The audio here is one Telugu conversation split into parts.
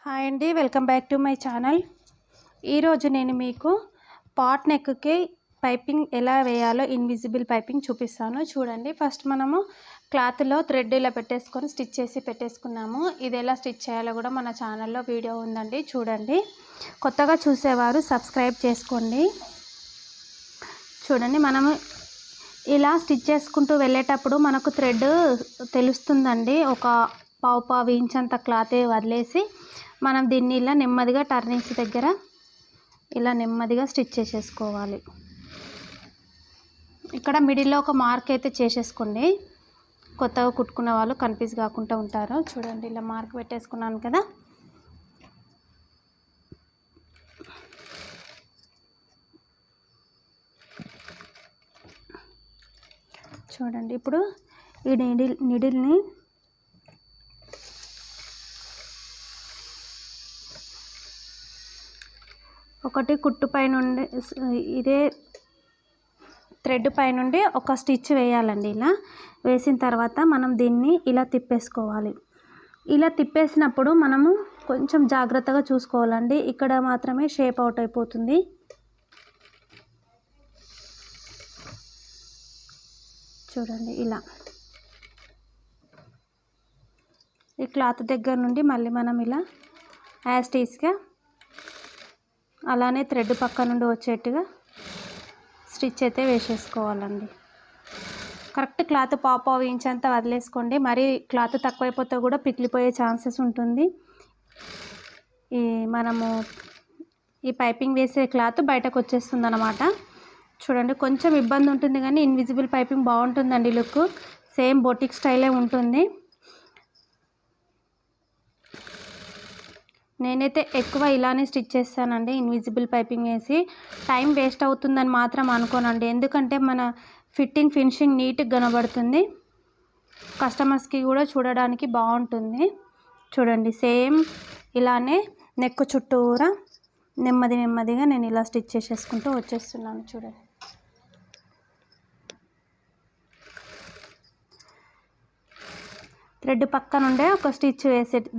హాయ్ అండి, welcome back to my channel. ఈరోజు నేను మీకు పాట్ నెక్కి పైపింగ్ ఎలా వేయాలో ఇన్విజిబుల్ పైపింగ్ చూపిస్తాను. చూడండి, ఫస్ట్ మనము క్లాత్లో థ్రెడ్ ఇలా పెట్టేసుకొని స్టిచ్ చేసి పెట్టేసుకున్నాము. ఇది ఎలా స్టిచ్ చేయాలో కూడా మన ఛానల్లో వీడియో ఉందండి, చూడండి. కొత్తగా చూసేవారు సబ్స్క్రైబ్ చేసుకోండి. చూడండి, మనము ఇలా స్టిచ్ చేసుకుంటూ వెళ్ళేటప్పుడు మనకు థ్రెడ్ తెలుస్తుందండి. ఒక పావు ఇంచ్ అంత క్లాత్ వదిలేసి మనం దీన్ని ఇలా నెమ్మదిగా టర్నింగ్స్ దగ్గర ఇలా నెమ్మదిగా స్టిచ్ చేసేసుకోవాలి. ఇక్కడ మిడిల్లో ఒక మార్క్ అయితే చేసేసుకోండి, కొత్తగా కుట్టుకున్న వాళ్ళు కన్ఫ్యూజ్ కాకుండా ఉంటారు. చూడండి, ఇలా మార్క్ పెట్టేసుకున్నాను కదా. చూడండి, ఇప్పుడు ఈ నిడిల్ని ఒకటి కుట్టు పైనుండి ఇదే థ్రెడ్ పైనుండి ఒక స్టిచ్ వేయాలండి. ఇలా వేసిన తర్వాత మనం దీన్ని ఇలా తిప్పేసుకోవాలి. ఇలా తిప్పేసినప్పుడు మనము కొంచెం జాగ్రత్తగా చూసుకోవాలండి. ఇక్కడ మాత్రమే షేప్ అవుట్ అయిపోతుంది. చూడండి, ఇలా ఈ క్లాత్ దగ్గర నుండి మళ్ళీ మనం ఇలా యాస్టీస్గా అలానే థ్రెడ్ పక్క నుండి వచ్చేట్టుగా స్టిచ్ అయితే వేసేసుకోవాలండి. కరెక్ట్ క్లాత్ పావు ఇంచ్ అంతా వదిలేసుకోండి. మరి క్లాత్ తక్కువైపోతే కూడా పిగిలిపోయే ఛాన్సెస్ ఉంటుంది. మనము ఈ పైపింగ్ వేసే క్లాత్ బయటకు వచ్చేస్తుంది అన్నమాట. చూడండి, కొంచెం ఇబ్బంది ఉంటుంది కానీ ఇన్విజిబుల్ పైపింగ్ బాగుంటుందండి. లుక్ సేమ్ బొటిక్ స్టైలే ఉంటుంది. నేనైతే ఎక్కువ ఇలానే స్టిచ్ చేస్తానండి. ఇన్విజిబుల్ పైపింగ్ వేసి టైం వేస్ట్ అవుతుందని మాత్రం అనుకోనండి. ఎందుకంటే మన ఫినిషింగ్ నీట్గా కనబడుతుంది, కస్టమర్స్కి కూడా చూడడానికి బాగుంటుంది. చూడండి, సేమ్ ఇలానే నెక్ చుట్టూరా నెమ్మదిగా నేను ఇలా స్టిచ్ చేసేసుకుంటూ వచ్చేస్తున్నాను. చూడండి, థ్రెడ్ పక్క నుండే ఒక స్టిచ్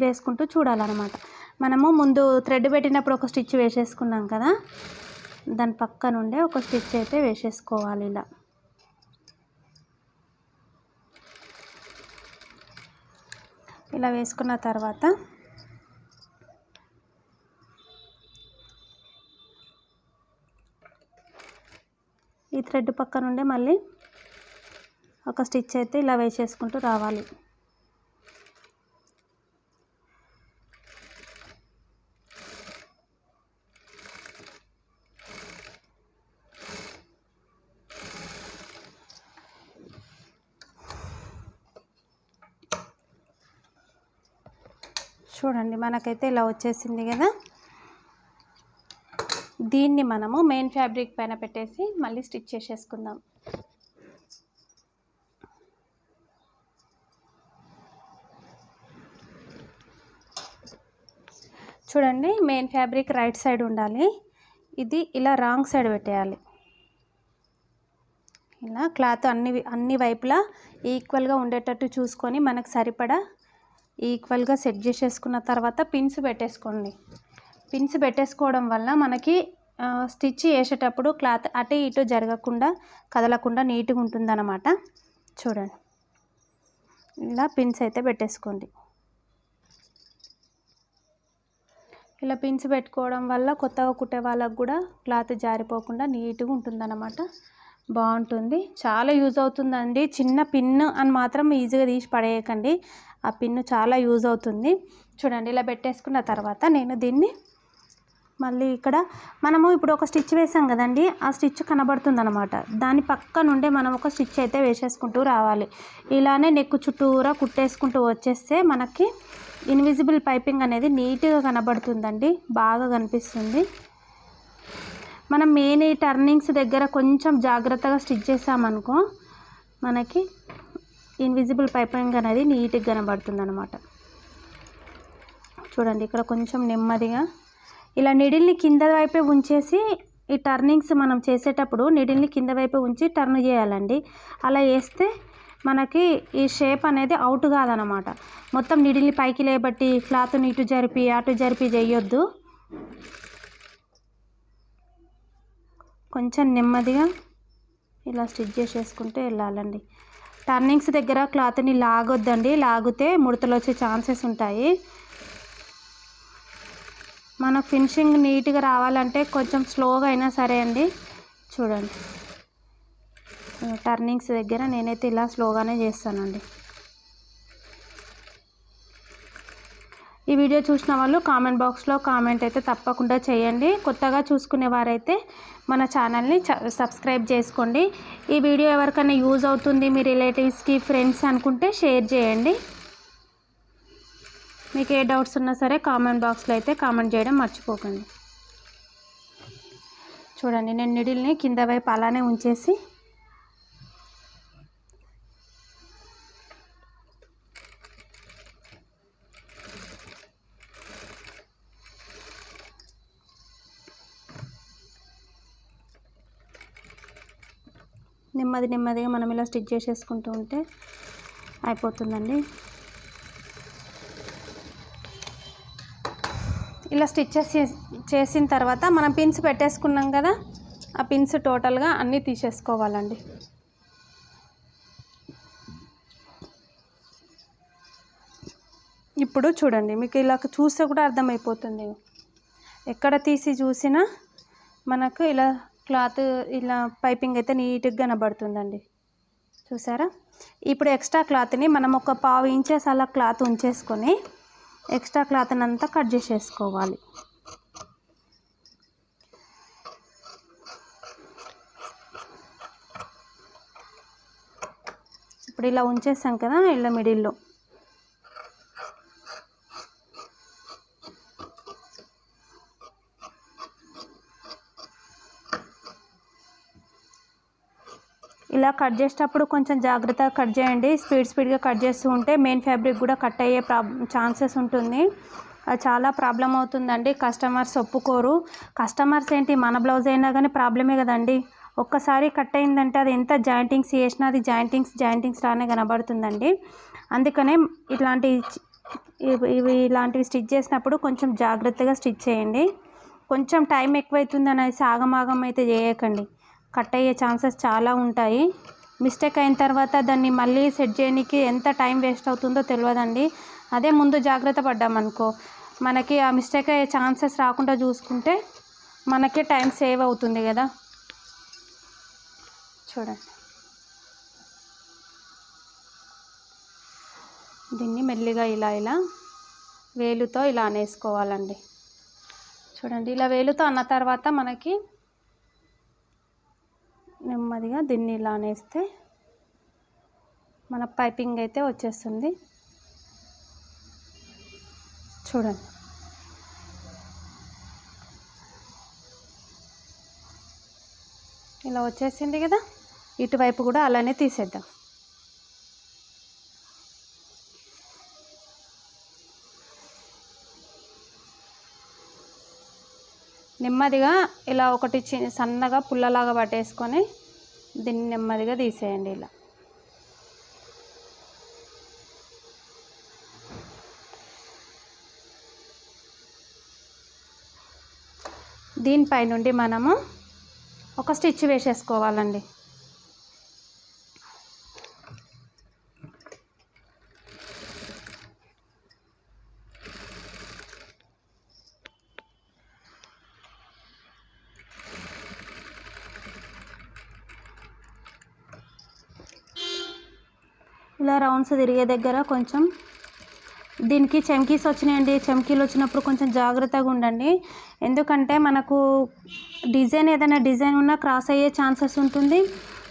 వేసుకుంటూ చూడాలన్నమాట. మనము ముందు థ్రెడ్ పెట్టినప్పుడు ఒక స్టిచ్ వేసేసుకున్నాం కదా, దాని పక్క నుండే ఒక స్టిచ్ అయితే వేసేసుకోవాలి. ఇలా వేసుకున్న తర్వాత ఈ థ్రెడ్ పక్క నుండే మళ్ళీ ఒక స్టిచ్ అయితే ఇలా వేసేసుకుంటూ రావాలి. చూడండి, మనకైతే ఇలా వచ్చేసింది కదా. దీన్ని మనము మెయిన్ ఫ్యాబ్రిక్ పైన పెట్టేసి మళ్ళీ స్టిచ్ చేసేసుకుందాం. చూడండి, మెయిన్ ఫ్యాబ్రిక్ రైట్ సైడ్ ఉండాలి. ఇది ఇలా రాంగ్ సైడ్ పెట్టేయాలి. ఇలా క్లాత్ అన్ని వైపులా ఈక్వల్గా ఉండేటట్టు చూసుకొని మనకు సరిపడా ఈక్వల్గా సెట్ చేసేసుకున్న తర్వాత పిన్స్ పెట్టేసుకోండి. పిన్స్ పెట్టేసుకోవడం వల్ల మనకి స్టిచ్ చేసేటప్పుడు క్లాత్ అటు ఇటు జరగకుండా కదలకుండా నీట్గా ఉంటుందన్నమాట. చూడండి, ఇలా పిన్స్ అయితే పెట్టేసుకోండి. ఇలా పిన్స్ పెట్టుకోవడం వల్ల కొత్తగా కుట్టే వాళ్ళకు కూడా క్లాత్ జారిపోకుండా నీట్గా ఉంటుందన్నమాట. బాగుంటుంది, చాలా యూజ్ అవుతుందండి. చిన్న పిన్ అని మాత్రం ఈజీగా తీసి పడేయకండి, ఆ పిన్ను చాలా యూజ్ అవుతుంది. చూడండి, ఇలా పెట్టేసుకున్న తర్వాత నేను దీన్ని మళ్ళీ ఇక్కడ మనము ఇప్పుడు ఒక స్టిచ్ వేసాం కదండి, ఆ స్టిచ్ కనబడుతుంది అనమాట. దాని పక్క నుండే మనం ఒక స్టిచ్ అయితే వేసేసుకుంటూ రావాలి. ఇలానే నెక్ చుట్టూరా కుట్టేసుకుంటూ వచ్చేస్తే మనకి ఇన్విజిబుల్ పైపింగ్ అనేది నీట్గా కనబడుతుందండి, బాగా కనిపిస్తుంది. మనం మెయిన్ ఈ టర్నింగ్స్ దగ్గర కొంచెం జాగ్రత్తగా స్టిచ్ చేసామనుకో మనకి ఇన్విజిబుల్ పైపింగ్ అనేది నీట్గా కనబడుతుంది అనమాట. చూడండి, ఇక్కడ కొంచెం నెమ్మదిగా ఇలా నిడిల్ని కింద వైపే ఉంచేసి ఈ టర్నింగ్స్ మనం చేసేటప్పుడు నిడిల్ని కింద వైపు ఉంచి టర్న్ చేయాలండి. అలా వేస్తే మనకి ఈ షేప్ అనేది అవుట్ కాదనమాట. మొత్తం నీడిల్ని పైకి లేబట్టి క్లాత్ని ఇటు జరిపి అటు జరిపి చేయొద్దు. కొంచెం నెమ్మదిగా ఇలా స్టిచ్ చేసేసుకుంటూ వెళ్ళాలండి. టర్నింగ్స్ దగ్గర క్లాత్ని లాగొద్దండి, లాగితే ముడతలు వచ్చే ఛాన్సెస్ ఉంటాయి. మన ఫినిషింగ్ నీట్గా రావాలంటే కొంచెం స్లోగా అయినా సరే అండి. చూడండి, టర్నింగ్స్ దగ్గర నేనైతే ఇలా స్లోగానే చేస్తానండి. ఈ వీడియో చూసిన వాళ్ళు కామెంట్ బాక్స్లో కామెంట్ అయితే తప్పకుండా చేయండి. కొత్తగా చూసుకునే వారైతే మన ఛానల్ని సబ్స్క్రైబ్ చేసుకోండి. ఈ వీడియో ఎవరికైనా యూజ్ అవుతుంది, మీ రిలేటివ్స్కి ఫ్రెండ్స్ అనుకుంటే షేర్ చేయండి. మీకు ఏ డౌట్స్ ఉన్నా సరే కామెంట్ బాక్స్లో అయితే కామెంట్ చేయడం మర్చిపోకండి. చూడండి, నేను నిడిల్ని కింద వైపు అలానే ఉంచేసి నెమ్మదిగా మనం ఇలా స్టిచ్ చేసేసుకుంటూ ఉంటే అయిపోతుందండి. ఇలా స్టిచ్చెస్ చేసిన తర్వాత మనం పిన్స్ పెట్టేసుకున్నాం కదా, ఆ పిన్స్ టోటల్గా అన్నీ తీసేసుకోవాలండి. ఇప్పుడు చూడండి, మీకు ఇలా చూస్తే కూడా అర్థమైపోతుంది. ఎక్కడ తీసి చూసినా మనకు ఇలా క్లాత్ ఇలా పైపింగ్ అయితే నీట్గా కనబడుతుందండి. చూసారా? ఇప్పుడు ఎక్స్ట్రా క్లాత్ని మనం ఒక 1/2 ఇంచెస్ అలా క్లాత్ ఉంచేసుకొని ఎక్స్ట్రా క్లాత్ని అంతా కట్ చేసేసుకోవాలి. ఇప్పుడు ఇలా ఉంచేసాం కదా, ఇలా మిడిల్లో ఇలా కట్ చేసేటప్పుడు కొంచెం జాగ్రత్తగా కట్ చేయండి. స్పీడ్గా కట్ చేస్తూ ఉంటే మెయిన్ ఫ్యాబ్రిక్ కూడా కట్ అయ్యే ఛాన్సెస్ ఉంటుంది. అది చాలా ప్రాబ్లం అవుతుందండి. కస్టమర్స్ ఒప్పుకోరు. కస్టమర్స్ ఏంటి, మన బ్లౌజ్ అయినా కానీ ప్రాబ్లమే కదండి. ఒక్కసారి కట్ అయిందంటే అది ఎంత జాయింటింగ్స్ చేసినా అది జాయింటింగ్స్ లానే కనబడుతుందండి. అందుకనే ఇలాంటివి స్టిచ్ చేసినప్పుడు కొంచెం జాగ్రత్తగా స్టిచ్ చేయండి. కొంచెం టైం ఎక్కువైతుంది అనేసి ఆగమాగం అయితే చేయకండి. కట్ అయ్యే ఛాన్సెస్ చాలా ఉంటాయి. మిస్టేక్ అయిన తర్వాత దాన్ని మళ్ళీ సెట్ చేయడానికి ఎంత టైం వేస్ట్ అవుతుందో తెలియదండి. అదే ముందు జాగ్రత్త పడ్డామనుకో మనకి ఆ మిస్టేక్ అయ్యే ఛాన్సెస్ రాకుండా చూసుకుంటే మనకే టైం సేవ్ అవుతుంది కదా. చూడండి, దీన్ని మెల్లిగా ఇలా వేలుతో ఇలా అనేసుకోవాలండి. చూడండి, ఇలా వేలుతో అన్న తర్వాత మనకి నెమ్మదిగా దీన్ని ఇలా అనేస్తే మన పైపింగ్ అయితే వచ్చేస్తుంది. చూడండి, ఇలా వచ్చేసింది కదా. ఇటువైపు కూడా అలానే తీసేద్దాం. నెమ్మదిగా ఇలా ఒకటి సన్నగా పుల్లలాగా పట్టేసుకొని దీన్ని నెమ్మదిగా తీసేయండి. ఇలా దీనిపై నుండి మనము ఒక స్టిచ్ వేసేసుకోవాలండి. ఇలా రౌండ్స్ తిరిగే దగ్గర కొంచెం దీనికి చమ్కీస్ వచ్చినాయండి. చమ్కీలు వచ్చినప్పుడు కొంచెం జాగ్రత్తగా ఉండండి. ఎందుకంటే మనకు ఏదైనా డిజైన్ ఉన్నా క్రాస్ అయ్యే ఛాన్సెస్ ఉంటుంది.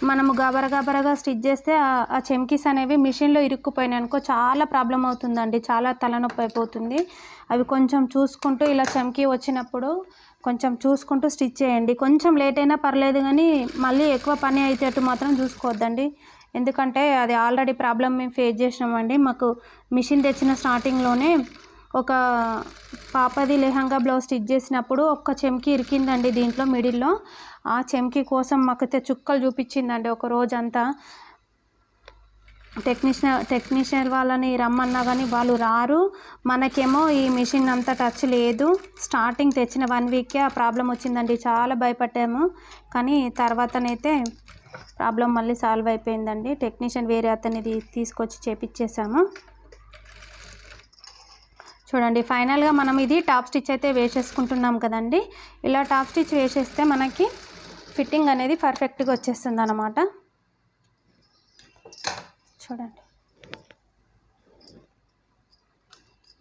మనము గాబరగా స్టిచ్ చేస్తే ఆ చమ్కీస్ అనేవి మిషన్లో ఇరుక్కుపోయినాయి అనుకో చాలా ప్రాబ్లం అవుతుందండి. చాలా తలనొప్పి అయిపోతుంది. అవి కొంచెం చూసుకుంటూ ఇలా చమ్కీ వచ్చినప్పుడు కొంచెం చూసుకుంటూ స్టిచ్ చేయండి. కొంచెం లేట్ అయినా పర్లేదు కానీ మళ్ళీ ఎక్కువ పని అయ్యేటట్టు మాత్రం చూసుకోవద్దండి. ఎందుకంటే అది ఆల్రెడీ ప్రాబ్లం మేము ఫేస్ చేసినామండి. మాకు మిషన్ తెచ్చిన స్టార్టింగ్లోనే ఒక పాపది లెహంగా బ్లౌజ్ స్టిచ్ చేసినప్పుడు ఒక్క చెమ్కి ఇరికిందండి దీంట్లో మిడిల్లో. ఆ చెమ్కి కోసం మాకైతే చుక్కలు చూపించిందండి ఒక రోజంతా. టెక్నీషియన్ వాళ్ళని రమ్మన్నా కానీ వాళ్ళు రారు. మనకేమో ఈ మిషన్ అంతా టచ్ లేదు. స్టార్టింగ్ తెచ్చిన 1 వీకే ఆ ప్రాబ్లం వచ్చిందండి. చాలా భయపడ్డాము, కానీ తర్వాతనైతే ప్రాబ్లం మళ్ళీ సాల్వ్ అయిపోయిందండి. టెక్నీషియన్ వేరే అతనిది తీసుకొచ్చి చేపించేసాము. చూడండి, ఫైనల్గా మనం ఇది టాప్ స్టిచ్ అయితే వేసేసుకుంటున్నాం కదండి. ఇలా టాప్ స్టిచ్ వేసేస్తే మనకి ఫిట్టింగ్ అనేది పర్ఫెక్ట్గా వచ్చేస్తుంది అన్నమాట. చూడండి,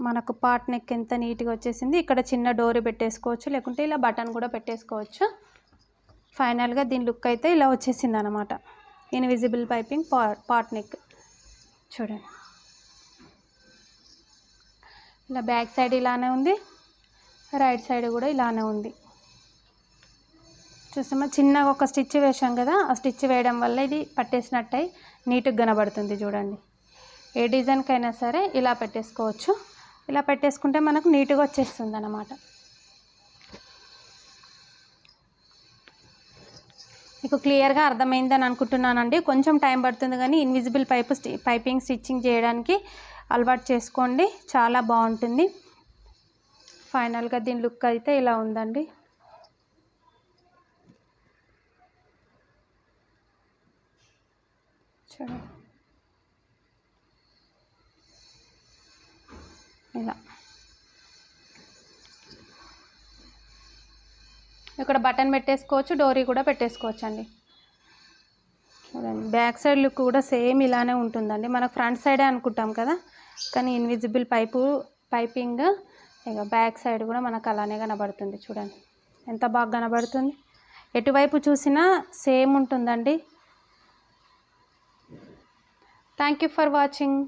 మనకు పార్ట్ నెక్ ఎంత నీట్గా వచ్చేసింది. ఇక్కడ చిన్న డోర్ పెట్టేసుకోవచ్చు, లేకుంటే ఇలా బటన్ కూడా పెట్టేసుకోవచ్చు. ఫైనల్గా దీని లుక్ అయితే ఇలా వచ్చేసింది అన్నమాట. ఇన్విజిబుల్ పైపింగ్ పార్ట్ నెక్ చూడండి. ఇలా బ్యాక్ సైడ్ ఇలానే ఉంది, రైట్ సైడ్ కూడా ఇలానే ఉంది. చూసామా, చిన్నగా ఒక స్టిచ్ వేసాం కదా, ఆ స్టిచ్ వేయడం వల్ల ఇది పట్టేసినట్టయి నీట్గా కనబడుతుంది. చూడండి, ఏ డిజైన్కైనా సరే ఇలా పెట్టేసుకోవచ్చు. ఇలా పెట్టేసుకుంటే మనకు నీట్గా వచ్చేస్తుంది అన్నమాట. మీకు క్లియర్గా అర్థమైందని అనుకుంటున్నానండి. కొంచెం టైం పడుతుంది, కానీ ఇన్విజిబుల్ పైపింగ్ స్టిచ్చింగ్ చేయడానికి అలవాటు చేసుకోండి, చాలా బాగుంటుంది. ఫైనల్గా దీని లుక్ అయితే ఇలా ఉందండి. చూడండి, ఇలా ఇక్కడ బటన్ పెట్టేసుకోవచ్చు, డోరీ కూడా పెట్టేసుకోవచ్చు అండి. చూడండి, బ్యాక్ సైడ్ లుక్ కూడా సేమ్ ఇలానే ఉంటుందండి. మనకు ఫ్రంట్ సైడే అనుకుంటాం కదా, కానీ ఇన్విజిబుల్ పైపింగ్ ఇక బ్యాక్ సైడ్ కూడా మనకు అలానే కనబడుతుంది. చూడండి ఎంత బాగా కనబడుతుంది. ఎటువైపు చూసినా సేమ్ ఉంటుందండి. Thank you for watching.